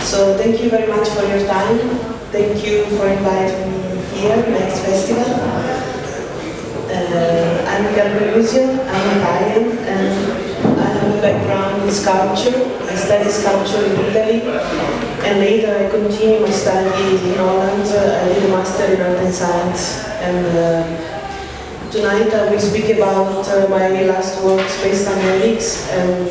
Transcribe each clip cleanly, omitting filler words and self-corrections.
So thank you very much for your time. Thank you for inviting me here, next festival. I'm Michela Pelusio, I'm Italian, and I have a background in sculpture. I studied sculpture in Italy, and later I continued my studies in Holland. I did a master in art and science, and tonight I will speak about my last work, SpaceTime Helix, and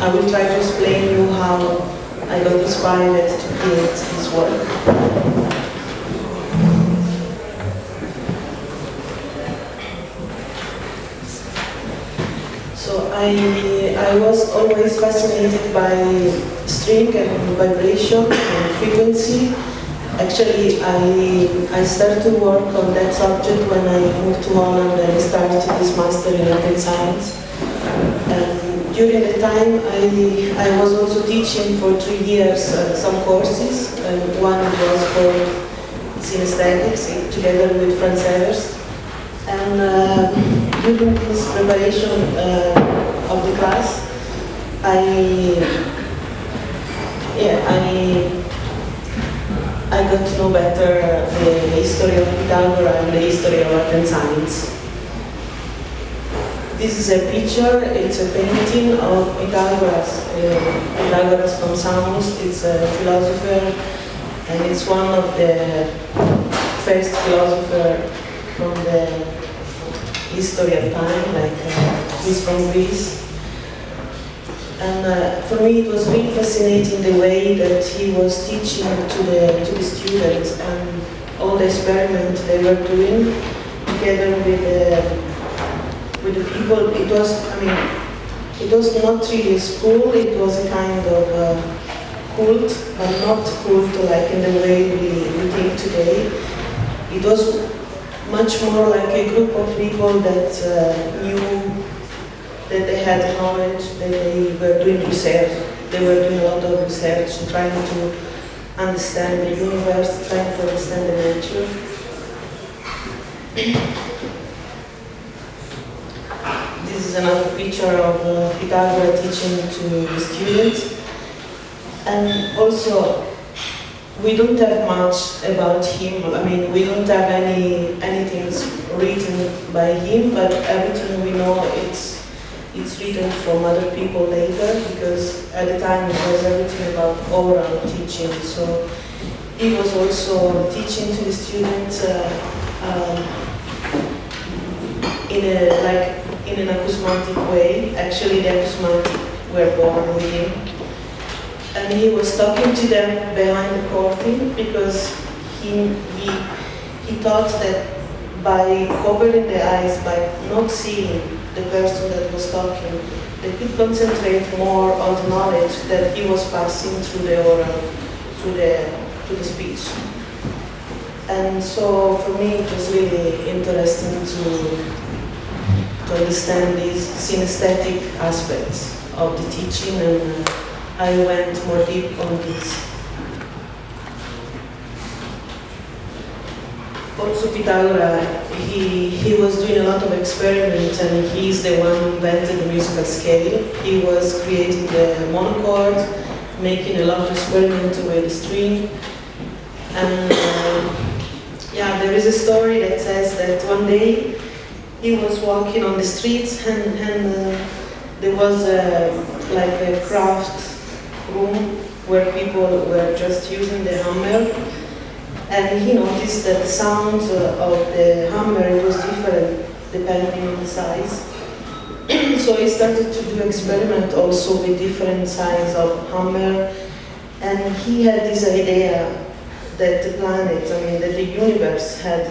I will try to explain you how I got inspired to create this work. So I was always fascinated by string and vibration and frequency. Actually, I started to work on that subject when I moved to Holland and started this master in art and science. And during the time, I was also teaching for 3 years some courses. One was called Synesthetics, together with Franz Evers. And during this preparation of the class, I got to know better the history of Pythagoras and the history of art and science. This is a picture, it's a painting of Pythagoras. Pythagoras from Samos, it's a philosopher, and it's one of the first philosophers from the history of time, like he's from Greece. And for me it was really fascinating the way that he was teaching to the students and all the experiments they were doing together with the people. It was not really a school, it was a kind of cult, but not cult like in the way we think today. It was much more like a group of people that knew that they had knowledge, that they were doing research. They were doing a lot of research, trying to understand the universe, trying to understand the nature. This is another picture of Pythagoras teaching to the students. And also, we don't have much about him. I mean, we don't have anything written by him, but everything we know it's written from other people later, because at the time it was everything about oral teaching. So he was also teaching to the students in an acousmatic way. Actually, the acousmatic were born with him. And he was talking to them behind the curtain, because he thought that by covering the eyes, by not seeing the person that was talking, they could concentrate more on the knowledge that he was passing through the oral, to the speech. And so for me it was really interesting to understand these synesthetic aspects of the teaching, and I went more deep on this. Also Pythagoras, he was doing a lot of experiments, and he's the one who invented the musical scale. He was creating the monochord, making a lot of experiments with the string. And there is a story that says that one day he was walking on the streets, and there was like a craft room where people were just using the hammer. And he noticed that the sound of the hammer was different depending on the size. So he started to do experiment also with different size of hammer. And he had this idea that the planet, that the universe had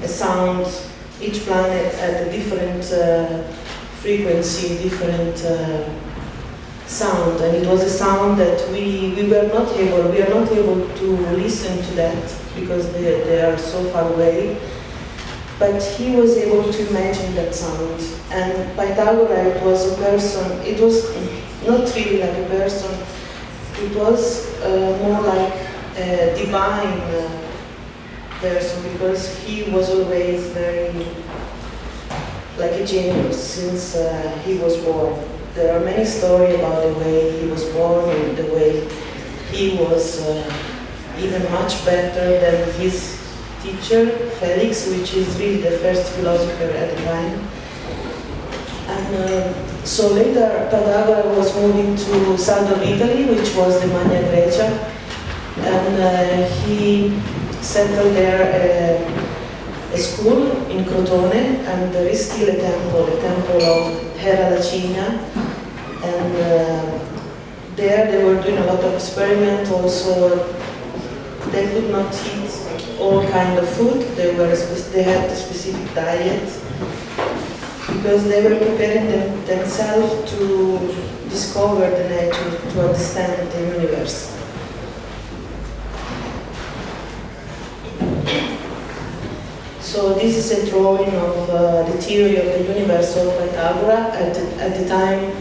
a sound, each planet had a different frequency, different sound, and it was a sound that we are not able to listen to that because they are so far away. But he was able to imagine that sound. And Pythagoras, it was a person, it was not really like a person, it was more like a divine person, because he was always very like a genius since he was born. There are many stories about the way he was born and the he was even much better than his teacher, Felix, which is really the first philosopher at the time. And so later, Pythagoras was moving to south of Italy, which was the Magna Grecia, and he settled there a school in Crotone, and there is still a temple of Hera Lacina, and there they were doing a lot of experiments. Also, they could not eat all kind of food. They had a specific diet because they were preparing themselves to discover the nature, to understand the universe. So this is a drawing of the theory of the universe of Pythagoras. At the time,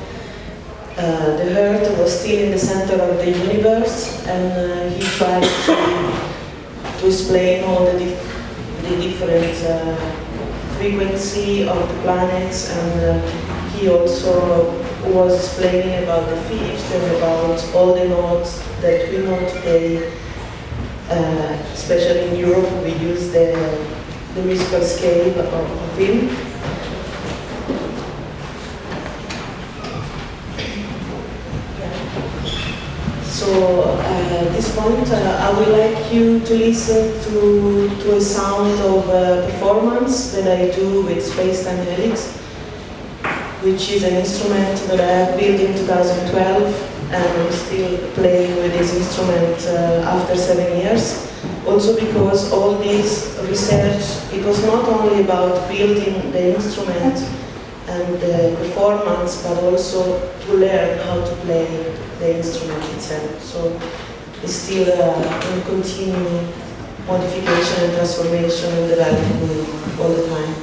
the Earth was still in the center of the universe, and he tried to explain all the different frequency of the planets, and he also was explaining about the fifth and about all the notes that we know today. Especially in Europe, we use the musical scale of him. So at this point, I would like you to listen to a sound of a performance that I do with SpaceTime Helix, which is an instrument that I have built in 2012, and I'm still playing with this instrument after 7 years. Also because all this research, it was not only about building the instrument and the performance, but also to learn how to play the instrument itself. So it's still in continued modification and transformation and development all the time.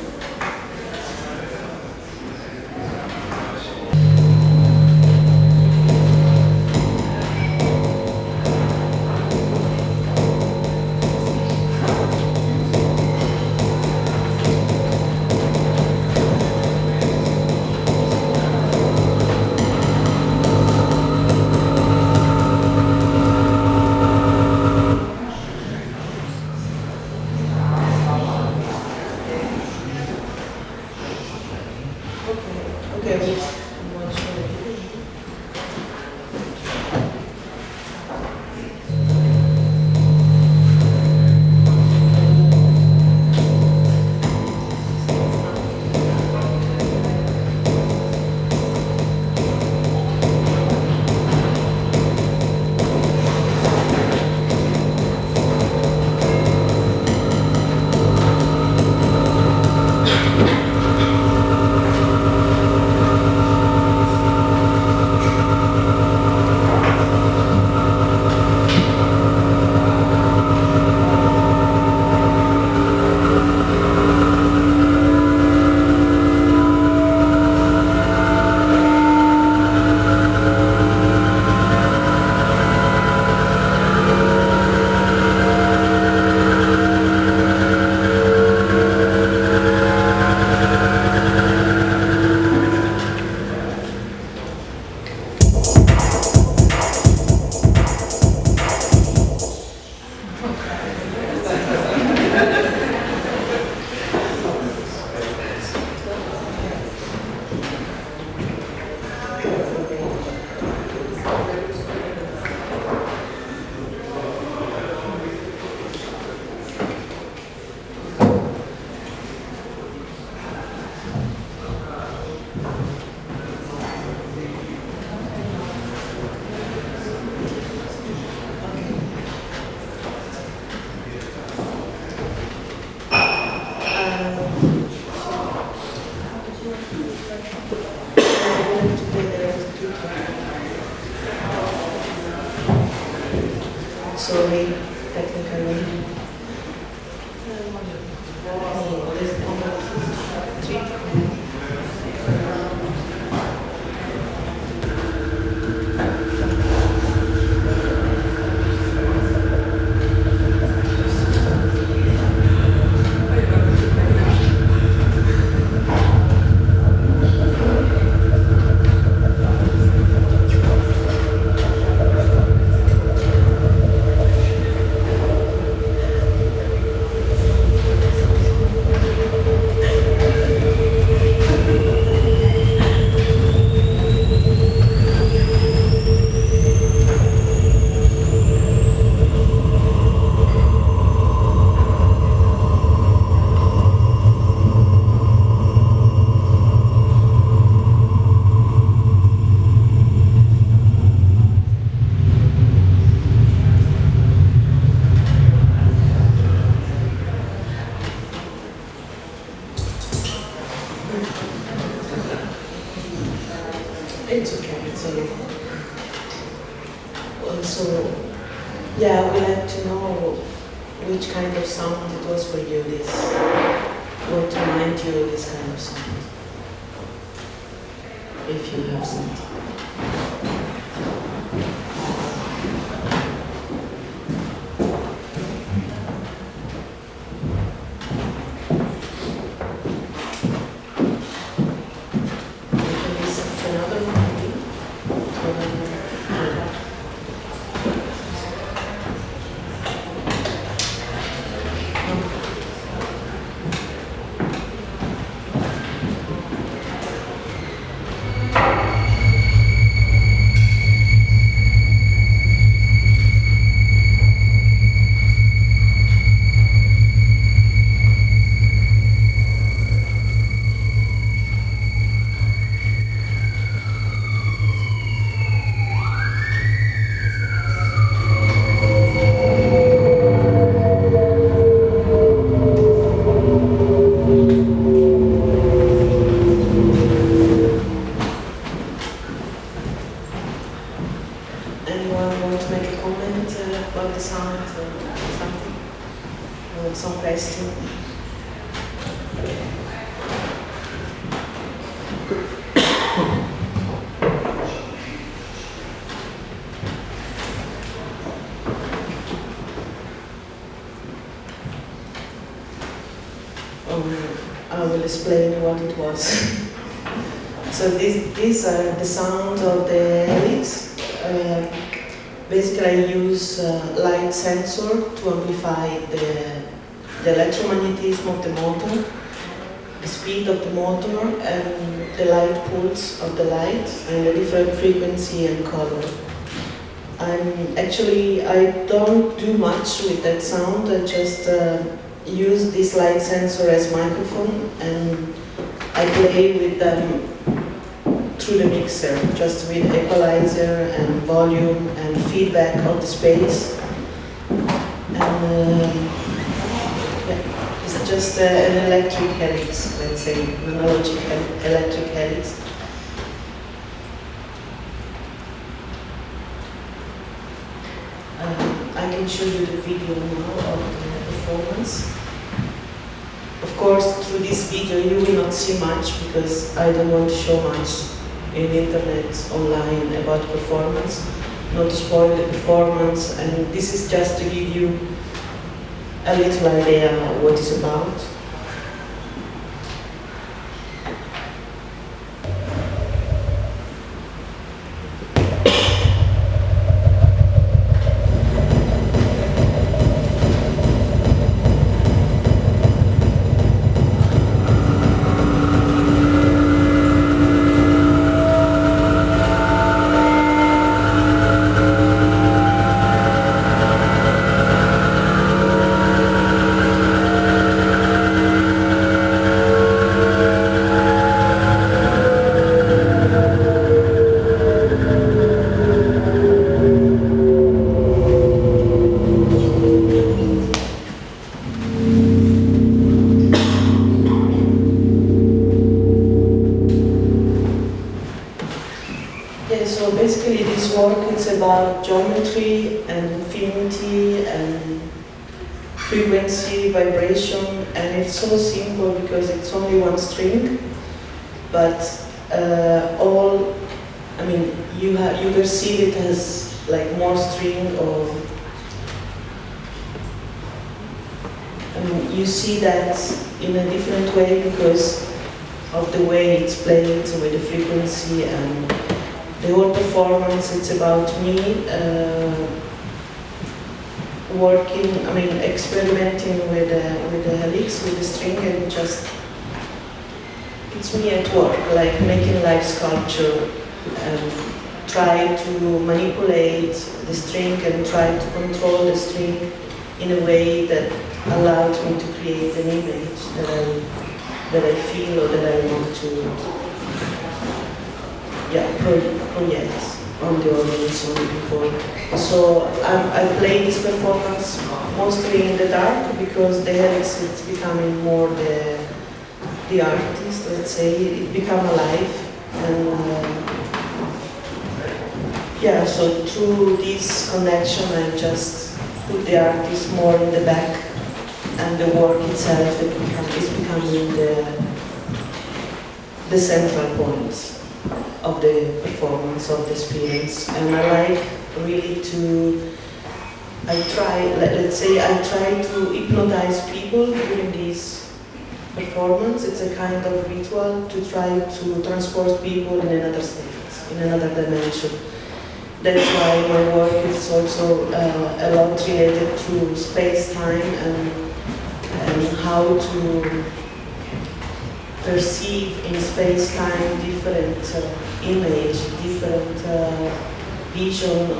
Sorry, technically. So, yeah, I would like to know which kind of sound it was for you, this, what remind you of this kind of sound, if you have something. I will explain what it was. So these are the sound of the helix. Basically, I use light sensor to amplify the electromagnetism of the motor, the speed of the motor, and the light pulse of the light, and the different frequency and color. I don't do much with that sound. I just use this light sensor as microphone, and I play with them through the mixer, just with equalizer and volume and feedback of the space. And it's just an electric helix, let's say, an analogic electric helix. I can show you the video now of the performance. Of course, through this video you will not see much because I don't want to show much in the internet, online about performance, not to spoil the performance, and this is just to give you a little idea what it's about. Geometry and infinity and frequency, vibration, and it's so simple because it's only one string, but you perceive it as like more string, or you see that in a different way because of the way it's played with the frequency and the whole performance. It's about me experimenting with the helix, with the string, and just it's me at work, like making live sculpture, and try to manipulate the string and try to control the string in a way that allowed me to create an image that I feel or that I want to project on the audience, on the people. So I play this performance mostly in the dark because the helix is becoming more the artist, let's say. It become alive, and Yeah, so through this connection, I just put the artist more in the back, and the work itself is becoming the central point of the performance, of the experience. And I like really let's say I try to hypnotize people during this performance. It's a kind of ritual to try to transport people in another state, in another dimension. That's why my work is also a lot related to space-time and how to perceive in space-time different image, different vision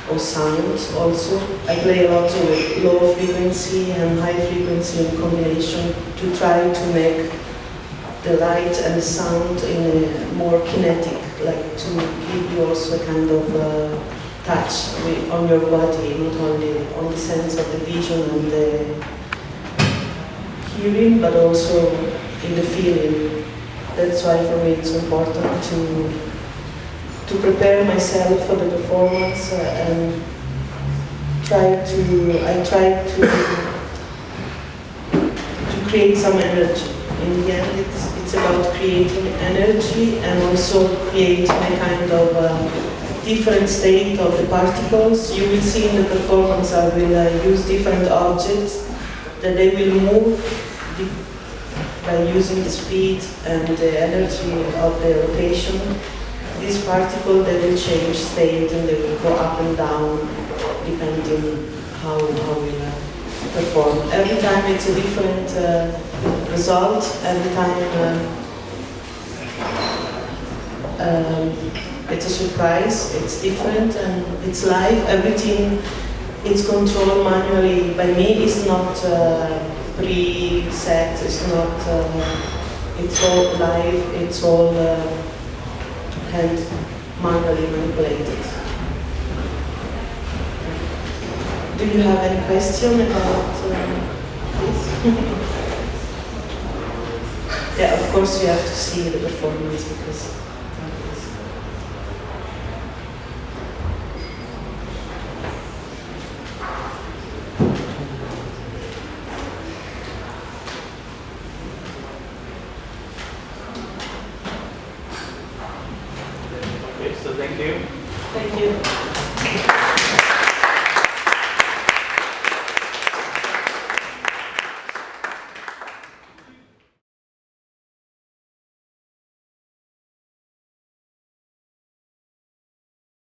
or sounds also. I play a lot of low frequency and high frequency in combination to try to make the light and the sound in a more kinetic, like to give you also a kind of touch on your body, not only on the sense of the vision and the hearing, but also in the feeling. That's why for me it's important to prepare myself for the performance and I try to create some energy. In the end, it's about creating energy and also creating a kind of different state of the particles. You will see in the performance I will use different objects that they will move by using the speed and the energy of the rotation. This particle, they will change state and they will go up and down depending how we perform. Every time it's a different result. Every time it's a surprise. It's different and it's live. Everything it's controlled manually by me. It's not preset. It's not. It's all live. It's all hand manually manipulated. Do you have any question about this? Yeah, of course you have to see the performance because. Okay, so thank you. Thank you.